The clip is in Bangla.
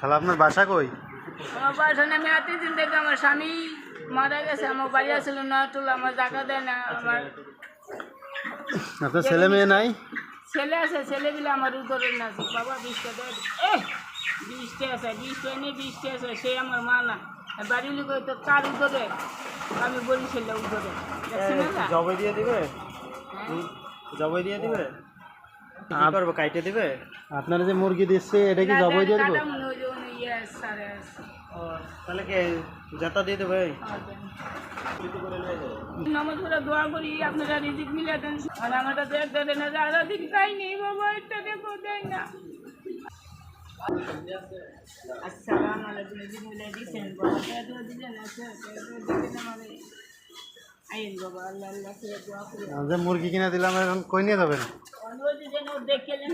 খালা আপনার বাসা কই? আমার বাসা আমি এতদিন থেকে আমার স্বামী মারা গেছে, আমার বাড়ি আসছিল না, তুলে আমার জায়গা দেয় না। আমার আপনার ছেলে মেয়ে নাই? ছেলে আছে, ছেলেগুলো আমার উদরের না আছে। বাবা 20টা দেয়, 20টা আছে, 20টা নেই, 20টা আছে, সে আমার মা না। বাড়ি লোক তো কার উদরে, আমি বলি ছেলে উদরে জবাই দিয়ে দিবে, জবাই দিয়ে দিবে, কি করবো কাইটে দিবে? আপনারা যে মুরগি দিচ্ছে এটা কি জবাই দিয়ে দেবো? তাহলে কি জেতা দিয়ে দেবে? নামাজ পড়ে দোয়া করি আপনারা রিজিক মিলে দেন, আর আমারটা দেখ দেন না, যারা দিন খাই নেই বাবা, এটা দেখো দেয় না। আসসালামু আলাইকুম, রিজিক মিলে দিচ্ছেন বাবা, তো দিলেন আছে, দিলেন আমাদের আইন বাবা, আল্লাহ আল্লাহ করে দোয়া করি। যে মুরগি কিনে দিলাম এখন কই নিয়ে যাবেন? অনুরোধ যেন দেখেলেন,